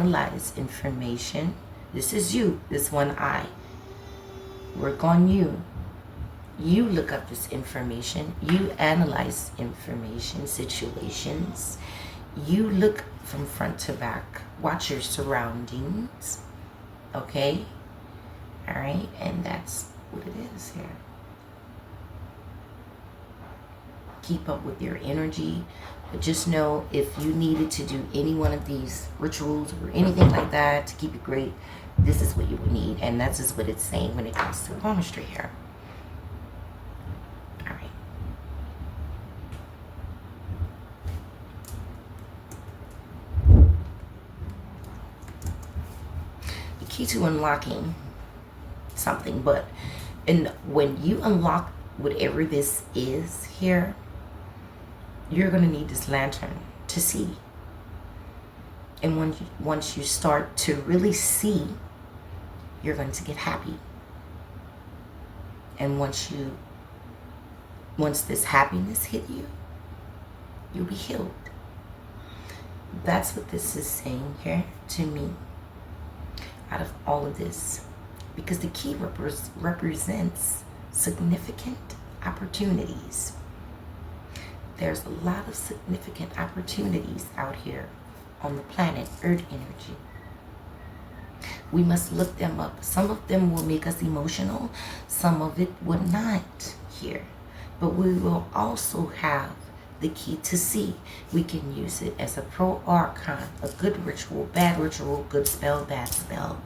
analyze information. This is you, this one eye. Work on you. You look up this information. You analyze information, situations. You look from front to back. Watch your surroundings. Okay? All right? And that's what it is here. Keep up with your energy. But just know, if you needed to do any one of these rituals or anything like that to keep it great, this is what you would need. And that's just what it's saying when it comes to palmistry here. All right. The key to unlocking something, but when you unlock whatever this is here, you're going to need this lantern to see. And once you start to really see, you're going to get happy. And once this happiness hit you, you'll be healed. That's what this is saying here to me out of all of this. Because the key represents significant opportunities. There's a lot of significant opportunities out here on the planet Earth energy. We must look them up. Some of them will make us emotional. Some of it would not here. But we will also have the key to see. We can use it as a pro archon, a good ritual, bad ritual, good spell, bad spell.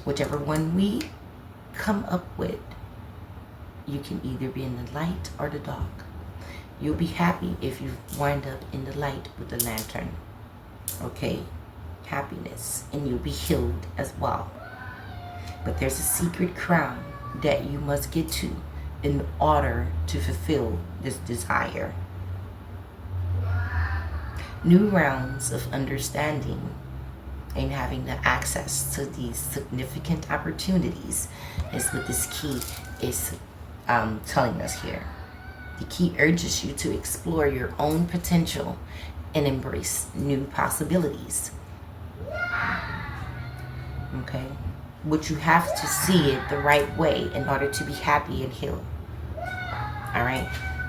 Whichever one we come up with, you can either be in the light or the dark. You'll be happy if you wind up in the light with the lantern. Okay? Happiness. And you'll be healed as well. But there's a secret crown that you must get to in order to fulfill this desire. New rounds of understanding and having the access to these significant opportunities is what this key is telling us here. The key urges you to explore your own potential and embrace new possibilities. Okay? But you have to see it the right way in order to be happy and healed. Alright?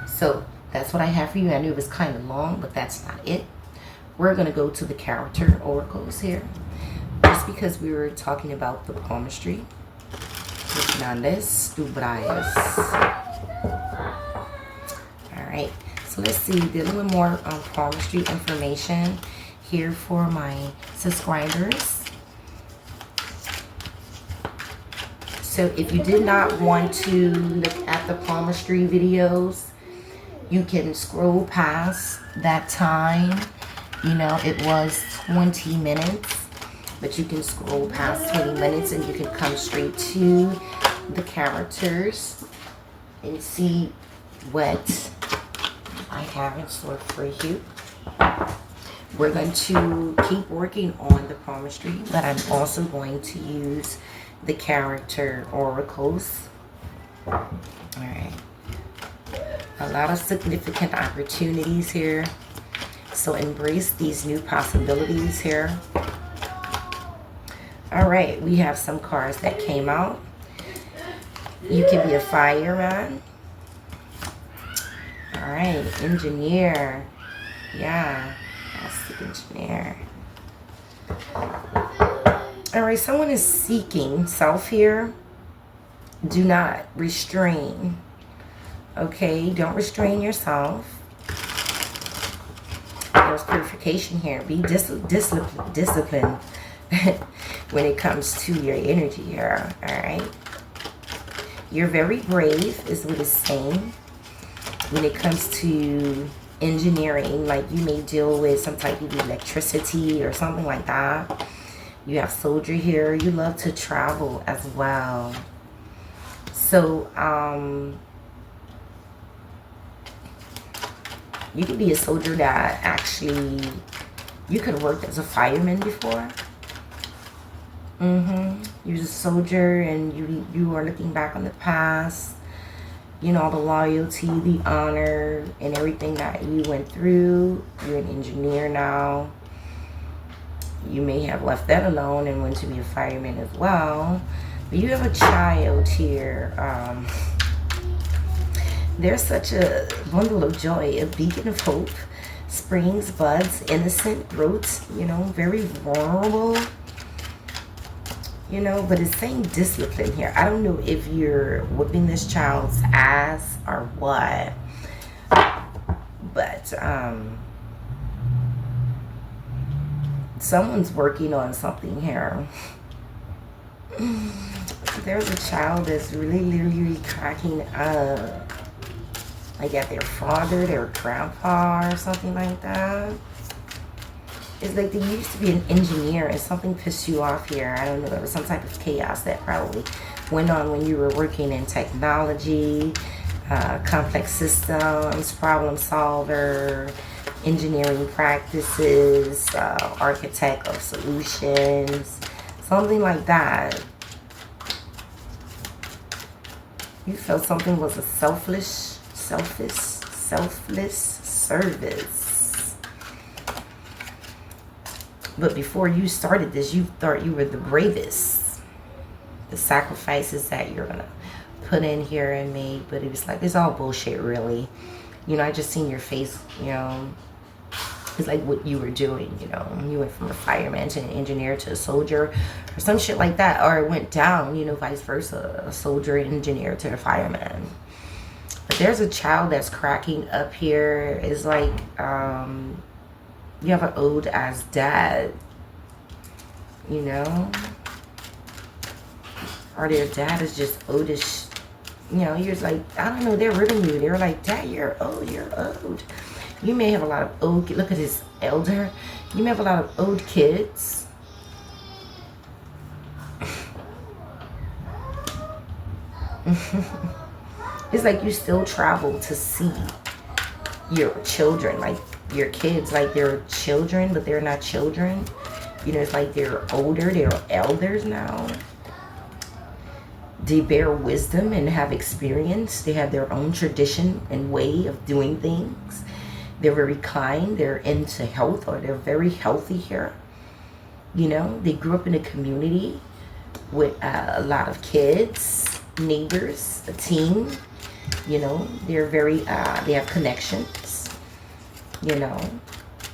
So, that's what I have for you. I knew it was kind of long, but that's not it. We're going to go to the character oracles here. Just because we were talking about the palmistry. Fernandez, Dubrayas. Alright, so let's see, a little more palmistry information here for my subscribers. So if you did not want to look at the palmistry videos, you can scroll past that time. You know, it was 20 minutes, but you can scroll past 20 minutes and you can come straight to the characters and see what I have in store for you. We're going to keep working on the palmistry, but I'm also going to use the character oracles. Alright. A lot of significant opportunities here. So embrace these new possibilities here. Alright, we have some cards that came out. You can be a fireman. Alright, engineer. Yeah, that's the engineer. Alright, someone is seeking self here. Do not restrain. Okay, don't restrain yourself. There's purification here. Be disciplined when it comes to your energy here. Alright. You're very brave is what it's saying. When it comes to engineering, like you may deal with some type of electricity or something like that. You have soldier here. You love to travel as well. So, you could be a soldier that actually, you could have worked as a fireman before. You're a soldier and you are looking back on the past. You know, the loyalty, the honor, and everything that you went through. You're an engineer now. You may have left that alone and went to be a fireman as well. But you have a child here. They're such a bundle of joy, a beacon of hope, springs, buds, innocent, growth, you know, very vulnerable, you know, but it's saying discipline here. I don't know if you're whipping this child's ass or what, but someone's working on something here. There's a child that's really literally cracking up, like at their father, their grandpa, or something like that. It's like they used to be an engineer and something pissed you off here. I don't know, there was some type of chaos that probably went on when you were working in technology, complex systems, problem solver, engineering practices, architect of solutions, something like that. You felt something was a selfless service. But before you started this, you thought you were the bravest. The sacrifices that you're gonna put in here and make, but it was like, it's all bullshit, really. You know, I just seen your face, you know. It's like what you were doing, you know. You went from a fireman to an engineer to a soldier or some shit like that. Or it went down, you know, vice versa. A soldier, engineer to a fireman. But there's a child that's cracking up here. It's like you have an ode as dad, you know. Or their dad is just odish. You know, you're like, I don't know, they're ribbing you. They're like, Dad, you're old, you're old. You may have a lot of old, look at his elder. You may have a lot of old kids. It's like you still travel to see your children, like your kids, like they're children, but they're not children. You know, it's like they're older, they're elders now. They bear wisdom and have experience. They have their own tradition and way of doing things. They're very kind. They're into health, or they're very healthy here. You know, they grew up in a community with a lot of kids, neighbors, a team. You know, they're very, they have connections. You know,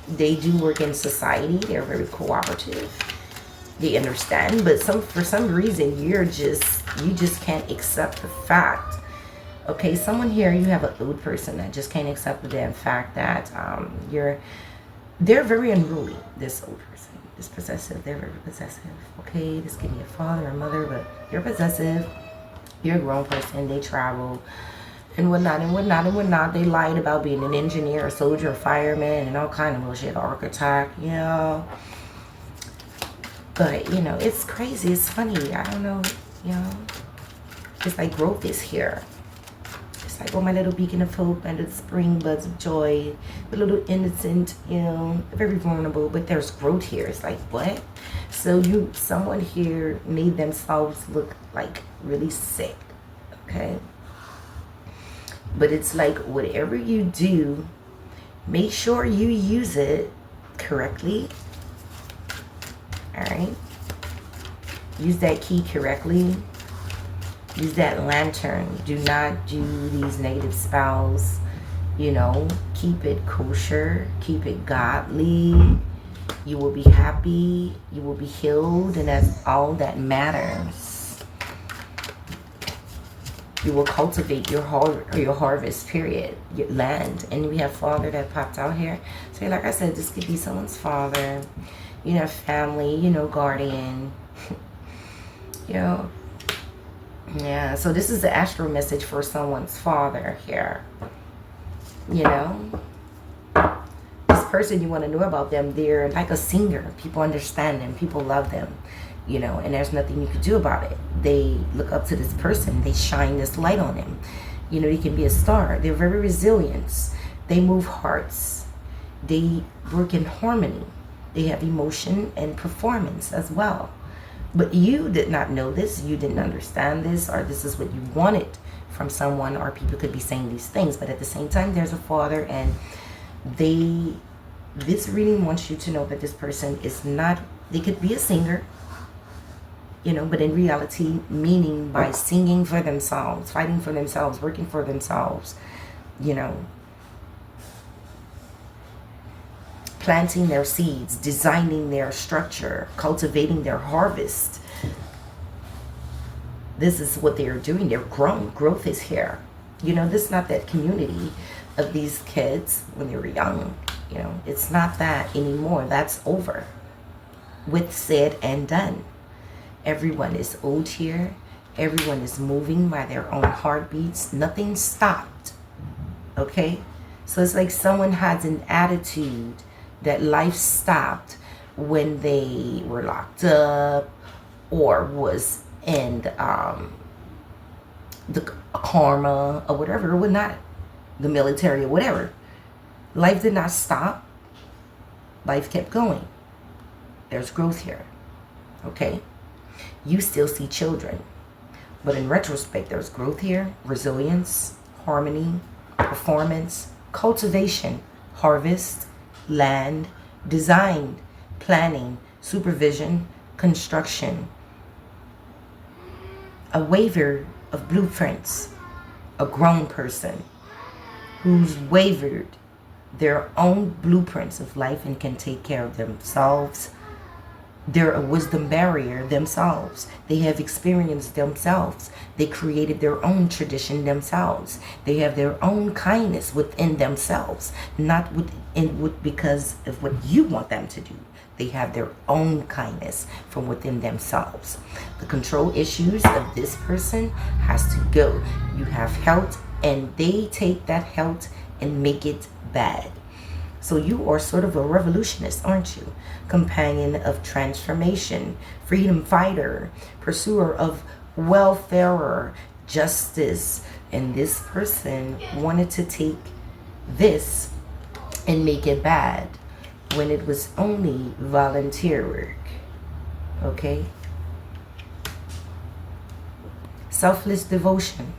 they do work in society. They're very cooperative. They understand, but for some reason you just can't accept the fact. Okay, someone here, you have an old person that just can't accept the damn fact that they're very unruly. This old person, this possessive, they're very possessive. Okay, this could be a father or mother, but you're possessive. You're a grown person. They travel and whatnot and whatnot and whatnot. They lied about being an engineer, a soldier, a fireman, and all kind of bullshit, architect. You know. But, you know, it's crazy. It's funny. I don't know, you know. It's like growth is here. It's like, oh, my little beacon of hope and the spring buds of joy. The little innocent, you know, very vulnerable. But there's growth here. It's like, what? So someone here made themselves look like really sick. Okay? But it's like, whatever you do, make sure you use it correctly. Alright, use that key correctly. Use that lantern. Do not do these negative spells. You know, keep it kosher. Keep it godly. You will be happy. You will be healed, and that's all that matters. You will cultivate your harvest, period. Your land. And we have father that popped out here. So like I said, this could be someone's father. You know, family, you know, guardian, you know. Yeah, so this is the astral message for someone's father here. You know, this person, you want to know about them, they're like a singer. People understand them, people love them, you know, and there's nothing you can do about it. They look up to this person, they shine this light on them. You know, they can be a star. They're very resilient. They move hearts. They work in harmony. They have emotion and performance as well. But you did not know this. You didn't understand this, or this is what you wanted from someone, or people could be saying these things. But at the same time, there's a father, and this reading wants you to know that this person is not They could be a singer, you know, but in reality, meaning by singing for themselves, fighting for themselves, working for themselves, you know, planting their seeds, designing their structure, cultivating their harvest. This is what they are doing. They're growing. Growth is here. You know, this is not that community of these kids when they were young. You know, it's not that anymore. That's over. With said and done. Everyone is old here. Everyone is moving by their own heartbeats. Nothing stopped. Okay? So it's like someone has an attitude that life stopped when they were locked up or was in the karma or whatever, or not the military or whatever. Life did not stop. Life kept going. There's growth here. Okay? You still see children. But in retrospect, there's growth here, resilience, harmony, performance, cultivation, harvest, land, design, planning, supervision, construction, a waiver of blueprints, a grown person who's wavered their own blueprints of life and can take care of themselves. They're a wisdom barrier themselves. They have experienced themselves. They created their own tradition themselves. They have their own kindness within themselves, not because of what you want them to do. They have their own kindness from within themselves. The control issues of this person has to go. You have health, and they take that health and make it bad. So you are sort of a revolutionist, aren't you? Companion of transformation, freedom fighter, pursuer of welfare, justice. And this person wanted to take this and make it bad when it was only volunteer work. Okay? Selfless devotion,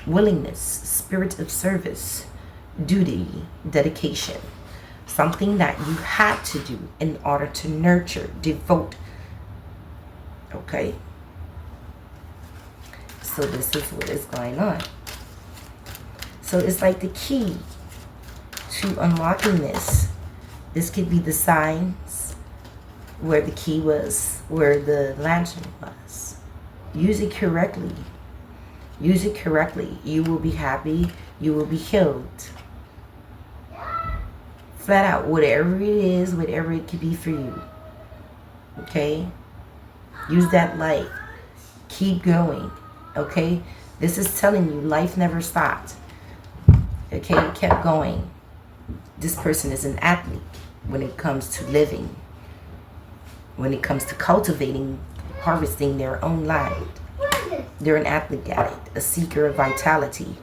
willingness, spirit of service, duty, dedication. Something that you had to do in order to nurture, devote. Okay? So this is what is going on. So it's like the key to unlocking this. This could be the signs where the key was, where the lantern was. Use it correctly. Use it correctly. You will be happy. You will be healed. Flat out, whatever it is, whatever it could be for you. Okay? Use that light. Keep going. Okay? This is telling you life never stopped. Okay? It kept going. This person is an athlete when it comes to living. When it comes to cultivating, harvesting their own life. They're an athlete at it. A seeker of vitality.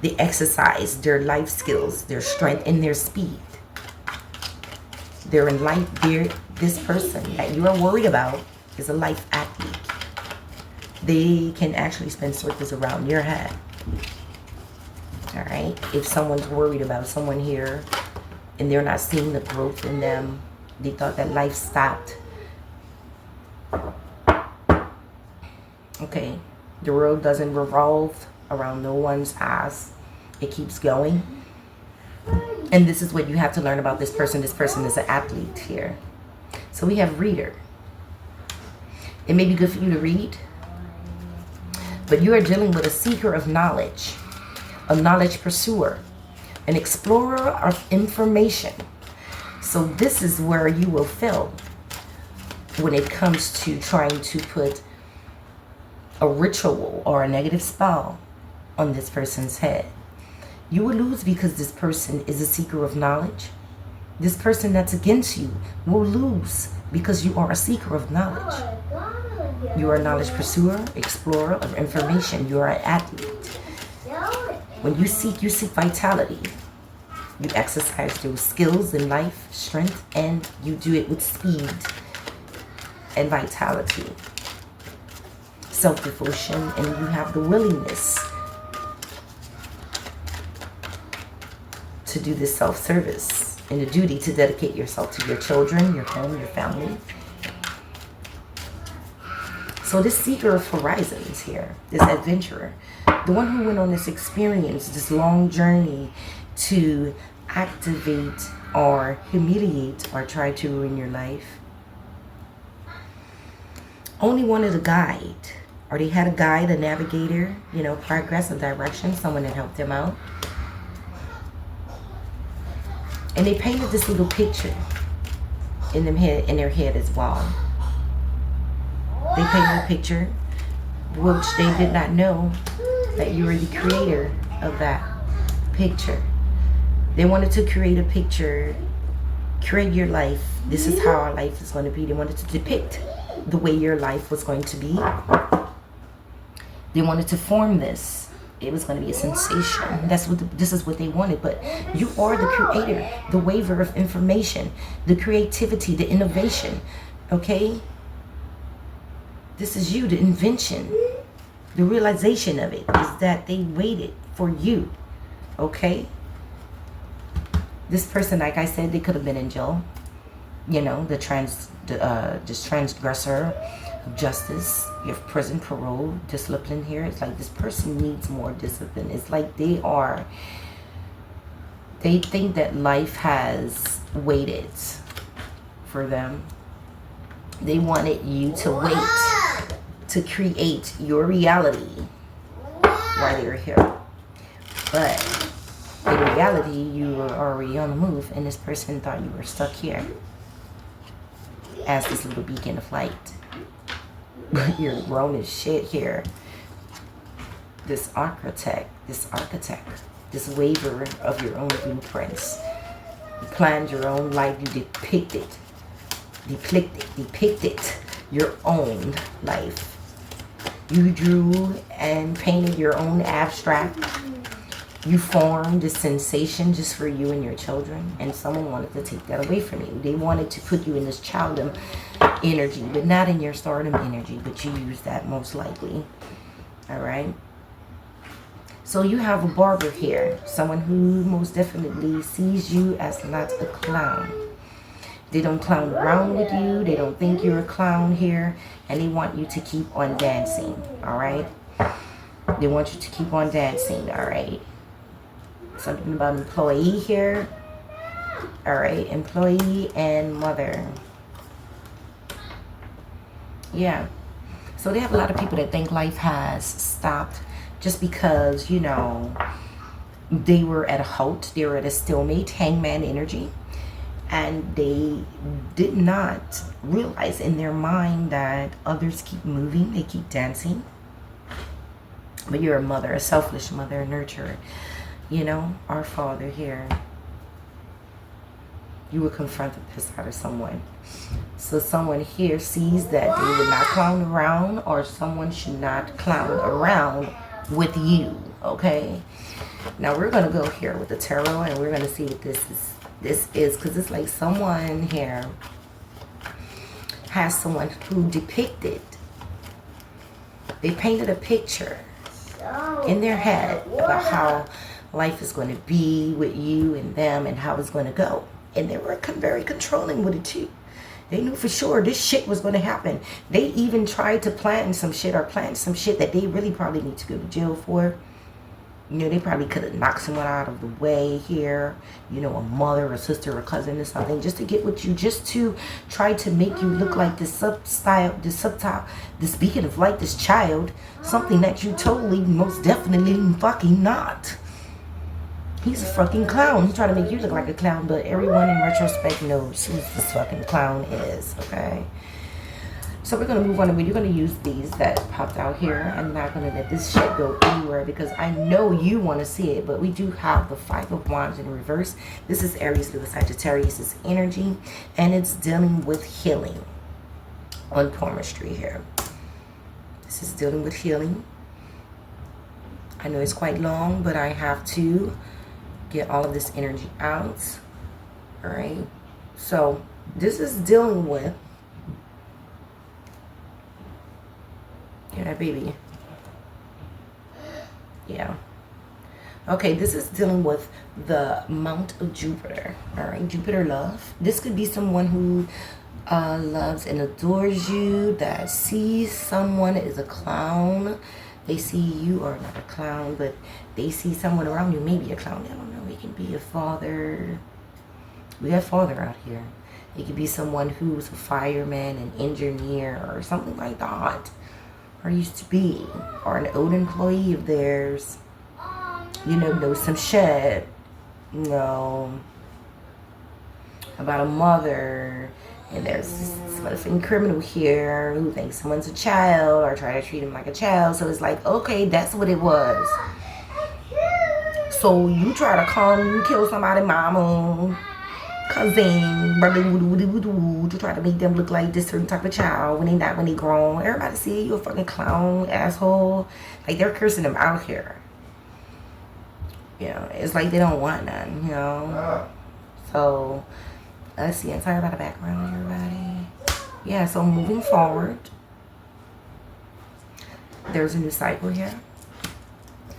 They exercise their life skills, their strength, and their speed. They're in life. This person that you are worried about is a life athlete. They can actually spin circles around your head. All right? If someone's worried about someone here and they're not seeing the growth in them, they thought that life stopped. Okay? The world doesn't revolve around no one's ass. It keeps going. And this is what you have to learn about this person. This person is an athlete here. So we have reader. It may be good for you to read, but you are dealing with a seeker of knowledge, a knowledge pursuer, an explorer of information. So this is where you will fail when it comes to trying to put a ritual or a negative spell on this person's head. You will lose because this person is a seeker of knowledge. This person that's against you will lose because you are a seeker of knowledge. You are a knowledge pursuer, explorer of information. You are an athlete. When you seek vitality. You exercise those skills in life, strength, and you do it with speed and vitality. Self-devotion, and you have the willingness to do this self-service and the duty to dedicate yourself to your children, your home, your family, So this seeker of horizons here, this adventurer, the one who went on this experience, this long journey to activate or humiliate or try to ruin your life, only wanted a guide, or they had a guide, a navigator, you know, progress, a direction, someone that helped them out. And they painted this little picture in their head as well. They painted a picture, which they did not know that you were the creator of that picture. They wanted to create a picture, create your life. This is how our life is going to be. They wanted to depict the way your life was going to be. They wanted to form this. It was going to be a sensation. This is what they wanted. But you are the creator, the waver of information, the creativity, the innovation. Okay? This is you, the invention. The realization of it is that they waited for you. Okay? This person, like I said, they could have been in jail. You know, this transgressor of justice. You have prison, parole, discipline here. It's like this person needs more discipline. It's like they think that life has waited for them. They wanted you to wait to create your reality while they were here. But in reality, you were already on the move, and this person thought you were stuck here as this little beacon of light. But you're grown as shit here. This architect, this waver of your own blueprints. You planned your own life. You depicted your own life. You drew and painted your own abstract. You formed a sensation just for you and your children, and someone wanted to take that away from you. They wanted to put you in this childom energy, but not in your stardom energy, but you use that most likely. All right? So you have a barber here, someone who most definitely sees you as not a clown. They don't clown around with you. They don't think you're a clown here, and they want you to keep on dancing. All right? They want you to keep on dancing. All right? Something about employee here. All right, employee and mother. Yeah. So they have a lot of people that think life has stopped just because, you know, they were at a halt. They were at a stalemate, hangman energy. And they did not realize in their mind that others keep moving. They keep dancing. But you're a mother, a selfish mother, a nurturer. You know, our Father here. You will confront the piss out of someone. So someone here sees that they would not clown around, or someone should not clown around with you. Okay? Now we're going to go here with the tarot, and we're going to see what this is. Because it's like someone here has someone who depicted. They painted a picture in their head about how life is going to be with you and them and how it's going to go. And they were very controlling with it too. They knew for sure this shit was going to happen. They even tried to plan some shit that they really probably need to go to jail for. You know, they probably could have knocked someone out of the way here. You know, a mother, a sister, a cousin or something, just to get with you, just to try to make you look like this beacon of light, this child, something that you totally, most definitely fucking not. He's a fucking clown. He's trying to make you look like a clown, but everyone in retrospect knows who this fucking clown is, okay? So we're going to move on. You're going to use these that popped out here. I'm not going to let this shit go anywhere because I know you want to see it, but we do have the Five of Wands in reverse. This is Aries, Leo, Sagittarius' energy, and it's dealing with healing on palmistry here. This is dealing with healing. I know it's quite long, but I have to get all of this energy out. All right. So this is dealing with, yeah, baby. Yeah. Okay, this is dealing with the Mount of Jupiter. All right, Jupiter love. This could be someone who loves and adores you, that sees someone as a clown. They see you, or not a clown, but they see someone around you, maybe a clown. I don't know. It can be a father. We have father out here. It could be someone who's a fireman, an engineer, or something like that. Or used to be. Or an old employee of theirs. You know some shit. You know, about a mother. And there's this motherfucking criminal here who thinks someone's a child or try to treat him like a child. So it's like, okay, that's what it was. So you try to come kill somebody, mama, cousin, brother, to try to make them look like this certain type of child when they not, when they grown. Everybody see you a fucking clown, asshole. Like, they're cursing them out here. You know, it's like they don't want none, you know. So let's see. I'm sorry about the background, everybody. Yeah, so moving forward, there's a new cycle here.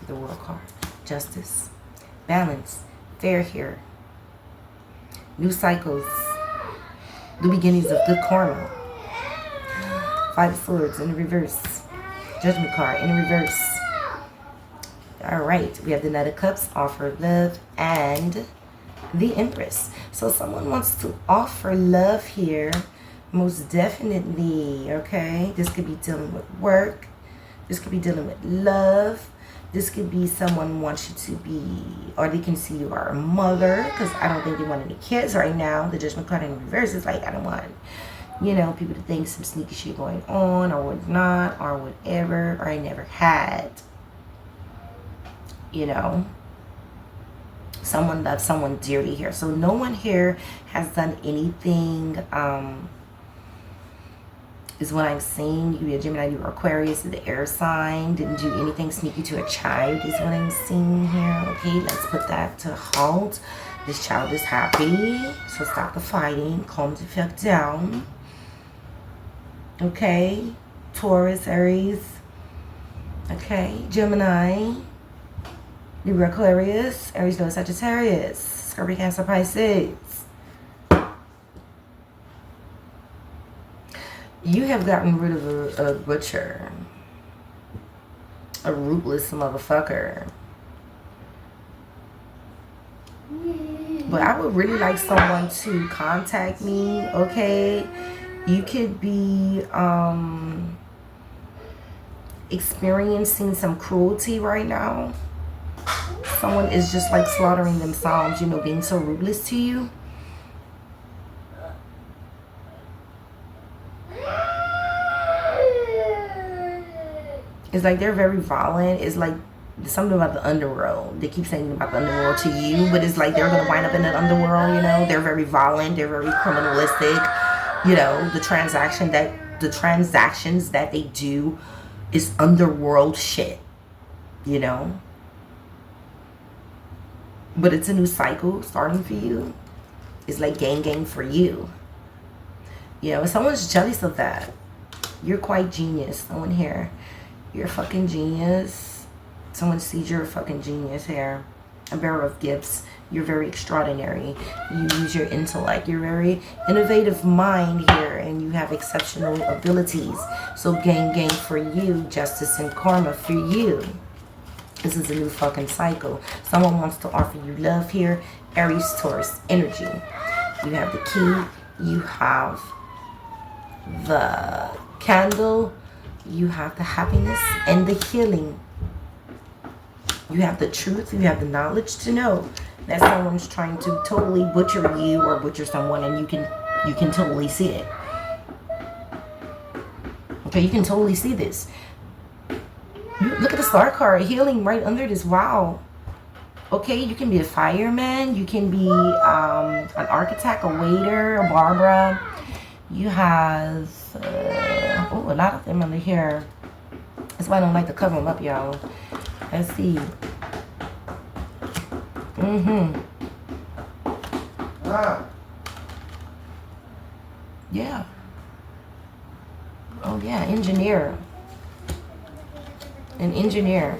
The World card. Justice. Balance. Fair here. New cycles. The beginnings of good karma. Five of Swords in the reverse. Judgment card in the reverse. Alright, we have the Knight of Cups, offer of love, and the Empress. So someone wants to offer love here, most definitely, okay? This could be dealing with work. This could be dealing with love. This could be someone wants you to be, or they can see you are a mother, because I don't think they want any kids right now. The Judgment card in reverse is like, I don't want, you know, people to think some sneaky shit going on, or whatnot, or whatever, or I never had. You know, someone loves someone dearly here. So no one here has done anything, is what I'm seeing. You be a Gemini, you are Aquarius, the air sign. Didn't do anything sneaky to a child is what I'm seeing here. Okay, let's put that to halt. This child is happy. So stop the fighting. Calm the fuck down. Okay. Taurus, Aries. Okay. Gemini. Libra, Aquarius, Aries, Leo, Sagittarius, Scorpio, Cancer, Pisces. You have gotten rid of a butcher, a ruthless motherfucker. But I would really like someone to contact me, okay? You could be experiencing some cruelty right now. Someone is just like slaughtering themselves, you know, being so ruthless to you. It's like they're very violent. It's like something about the underworld. They keep saying about the underworld to you, but it's like they're going to wind up in the underworld, you know. They're very violent. They're very criminalistic. You know, the transactions that they do is underworld shit, you know. But it's a new cycle starting for you. It's like gang for you. You know, someone's jealous of that. You're quite genius. Someone here. You're a fucking genius. Someone sees you're a fucking genius here. A bearer of gifts. You're very extraordinary. You use your intellect. You're very innovative mind here. And you have exceptional abilities. So gang for you. Justice and karma for you. This is a new fucking cycle. Someone wants to offer you love here. Aries, Taurus, energy. You have the key. You have the candle. You have the happiness and the healing. You have the truth. You have the knowledge to know that someone's trying to totally butcher you or butcher someone, and you can totally see it. Okay, you can totally see this. Look at the star card, healing right under this. Wow. Okay, you can be a fireman. You can be an architect, a waiter, a barber. You have, a lot of them under here. That's why I don't like to cover them up, y'all. Let's see. Yeah. Oh, yeah, engineer. An engineer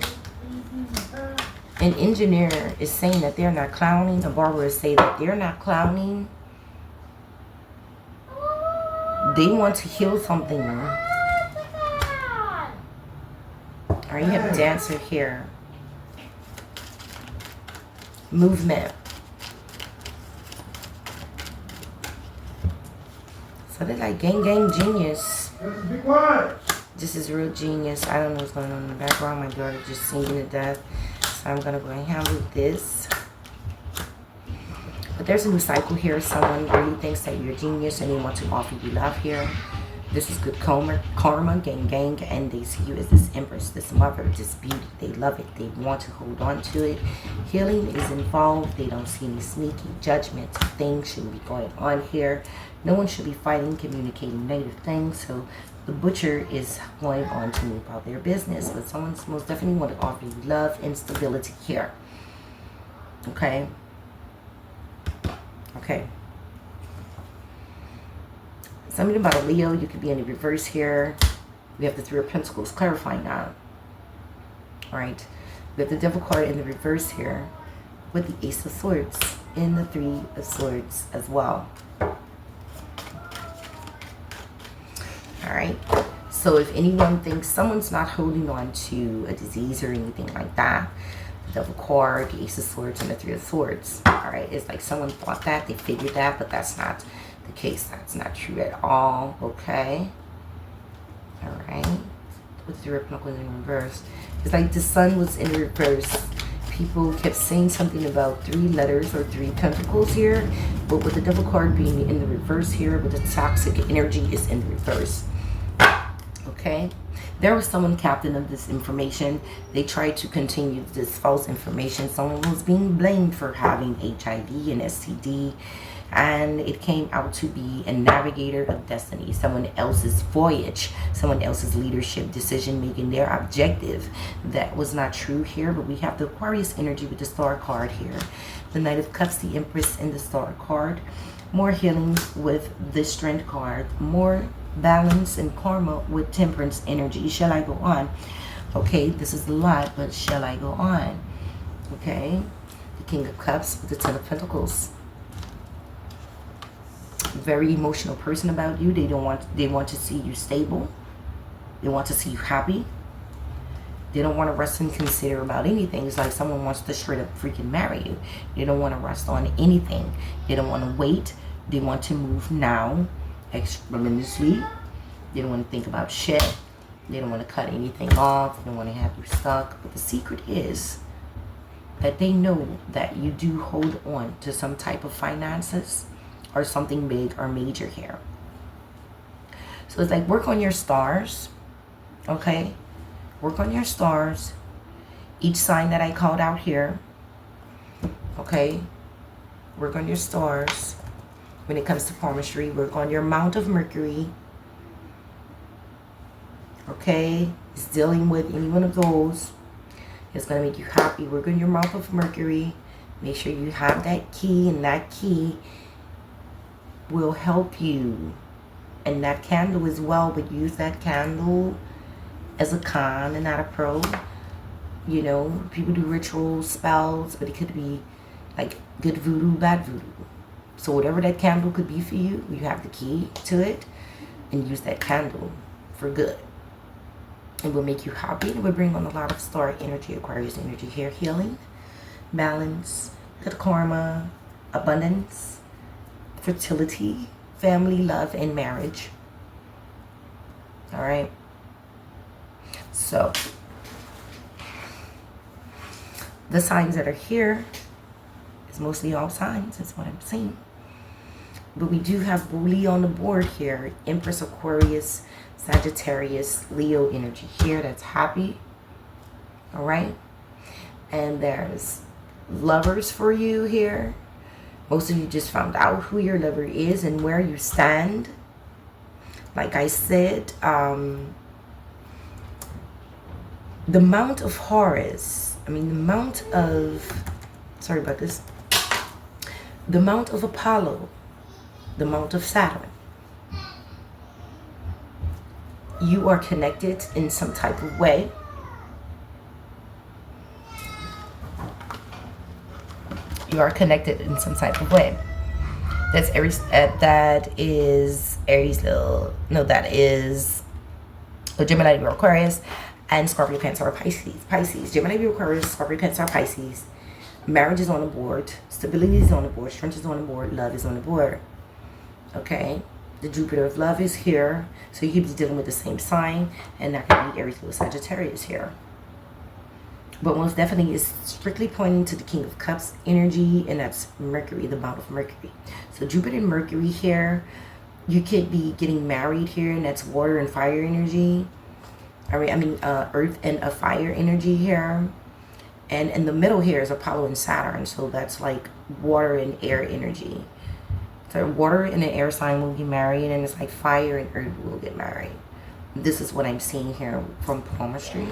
is saying that they're not clowning. A barber is saying that they're not clowning. They want to heal something. Alright, you have a Dancer here. Movement. So they're like gang genius. Be quiet. This is real genius. I don't know what's going on in the background. My daughter just singing to death. So I'm gonna go and handle this. But there's a new cycle here. Someone really thinks that you're a genius and they want to offer you love here. This is good karma, gang, and they see you as this empress, this mother, this beauty. They love it. They want to hold on to it. Healing is involved. They don't see any sneaky judgment. Things shouldn't be going on here. No one should be fighting, communicating negative things. So the butcher is going on to move about their business. But someone's most definitely want to offer you love and stability here. Okay? Okay. Something about a Leo, you could be in the reverse here. We have the Three of Pentacles, clarifying that. Alright. We have the Devil card in the reverse here with the Ace of Swords in the Three of Swords as well. Alright. So if anyone thinks someone's not holding on to a disease or anything like that, the Devil card, the Ace of Swords, and the Three of Swords. Alright. It's like someone thought that, they figured that, but that's not the case. That's not true at all. Okay. All right. With the Pentacles in reverse, it's like the Sun was in reverse. People kept saying something about 3 letters or 3 pentacles here, but with the Devil card being in the reverse here, with the toxic energy is in the reverse. Okay. There was someone captain of this information. They tried to continue this false information. Someone was being blamed for having HIV and STD. And it came out to be a navigator of destiny, someone else's voyage, someone else's leadership, decision making, their objective. That was not true here, but we have the Aquarius energy with the Star card here. The Knight of Cups, the Empress, and the Star card. More healing with the Strength card. More balance and karma with Temperance energy. Shall I go on? Okay, this is a lot, but shall I go on? Okay, the King of Cups with the Ten of Pentacles. Very emotional person about you. They want to see you stable. They want to see you happy. They don't want to rest and consider about anything. It's like someone wants to straight up freaking marry you. They don't want to rest on anything. They don't want to wait. They want to move now expeditiously. They don't want to think about shit. They don't want to cut anything off. They don't want to have you stuck. But the secret is that they know that you do hold on to some type of finances or something big or major here. So it's like work on your stars. Okay? Work on your stars. Each sign that I called out here. Okay? Work on your stars. When it comes to palmistry, work on your Mount of Mercury. Okay? It's dealing with any one of those. It's going to make you happy. Work on your Mount of Mercury. Make sure you have that key, and that key will help you. And that candle as well, but use that candle as a con and not a pro. You know, people do rituals, spells, but it could be like good voodoo, bad voodoo. So whatever that candle could be for you, you have the key to it, and use that candle for good. It will make you happy. It will bring on a lot of star energy, Aquarius energy here. Healing, balance, good karma, abundance, fertility, family, love, and marriage. All right. So the signs that are here is mostly all signs. That's what I'm seeing. But we do have Bully on the board here. Empress, Aquarius, Sagittarius, Leo energy here. That's happy. All right. And there's lovers for you here. Most of you just found out who your lover is and where you stand. Like I said, the Mount of Horus, the Mount of, sorry about this, the Mount of Apollo, the Mount of Saturn. You are connected in some type of way. You are connected in some type of way. That is Aries, Leo. No, that is Gemini, Libra, Aquarius, and Scorpio, Cancer, or Pisces. Pisces, Gemini, Libra, Aquarius, Scorpio, Cancer, or Pisces. Marriage is on the board. Stability is on the board. Strength is on the board. Love is on the board. Okay? The Jupiter of love is here. So you could be dealing with the same sign. And that could be Aries, Leo, Sagittarius here. But most definitely is strictly pointing to the King of Cups energy. And that's Mercury, the bout of Mercury. So Jupiter and Mercury here. You could be getting married here. And that's water and fire energy. I mean earth and a fire energy here. And in the middle here is Apollo and Saturn. So that's like water and air energy. So water and an air sign will get married. And it's like fire and earth will get married. This is what I'm seeing here from palmistry.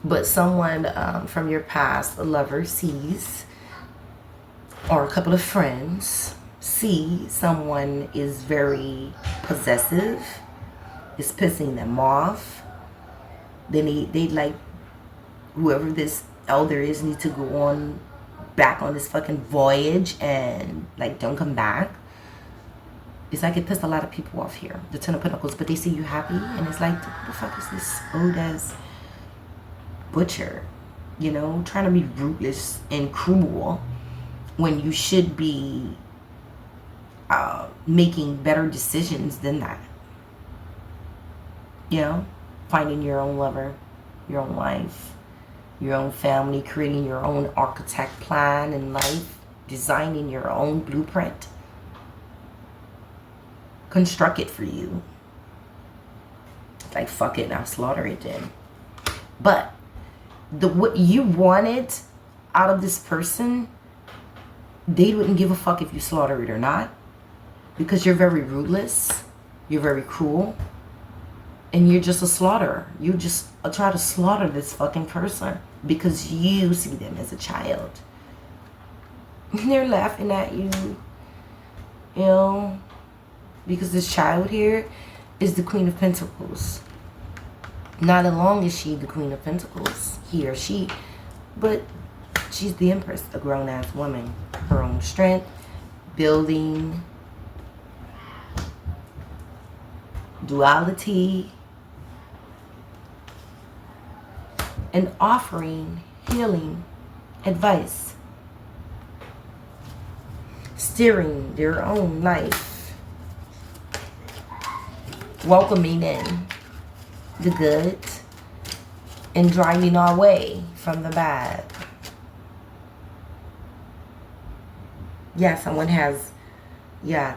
But someone from your past, a lover, sees, or a couple of friends see someone is very possessive. It's pissing them off. Then they like, whoever this elder is needs to go on back on this fucking voyage and like don't come back. It's like it pissed a lot of people off here. The Ten of Pentacles, but they see you happy and it's like, what the fuck is this old ass butcher? You know, trying to be ruthless and cruel when you should be making better decisions than that. You know, finding your own lover, your own life, your own family, creating your own architect plan in life, designing your own blueprint. Construct it for you. Like, fuck it, I'll slaughter it then. But what you wanted out of this person, they wouldn't give a fuck if you slaughter it or not. Because you're very ruthless. You're very cruel. And you're just a slaughterer. You just try to slaughter this fucking person because you see them as a child. They're laughing at you, you know, because this child here is the Queen of Pentacles. Not alone is she the Queen of Pentacles, he or she, but she's the Empress, a grown-ass woman. Her own strength, building, duality, and offering healing advice, steering their own life, welcoming in the good and driving away from the bad. Yeah, someone has, yeah.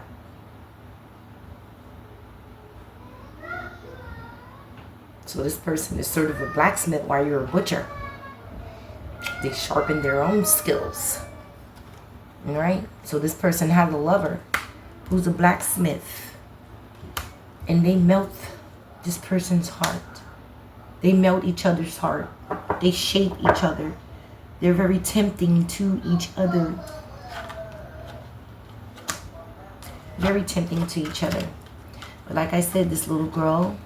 So this person is sort of a blacksmith while you're a butcher. They sharpen their own skills. All right? So this person has a lover who's a blacksmith. And they melt this person's heart. They melt each other's heart. They shape each other. They're very tempting to each other. Very tempting to each other. But like I said, this little girl,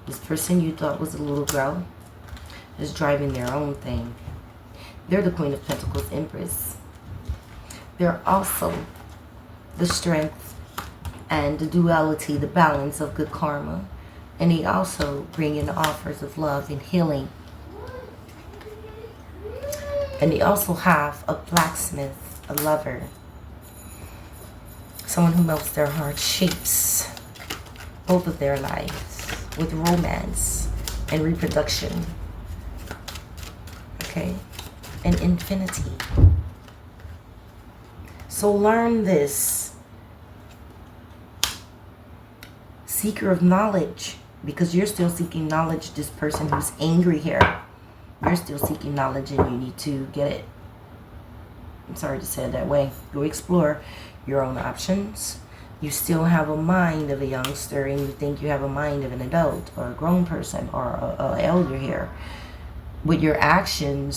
this person you thought was a little girl, is driving their own thing. They're the Queen of Pentacles, Empress. They're also the strength and the duality, the balance of good karma. And they also bring in offers of love and healing. And they also have a blacksmith, a lover. Someone who melts their heart, shapes both of their lives with romance and reproduction. Okay? And infinity. So learn this. Seeker of knowledge. Because you're still seeking knowledge. This person who's angry here. You're still seeking knowledge and you need to get it. I'm sorry to say it that way. Go explore your own options. You still have a mind of a youngster and you think you have a mind of an adult or a grown person or an elder here. With your actions,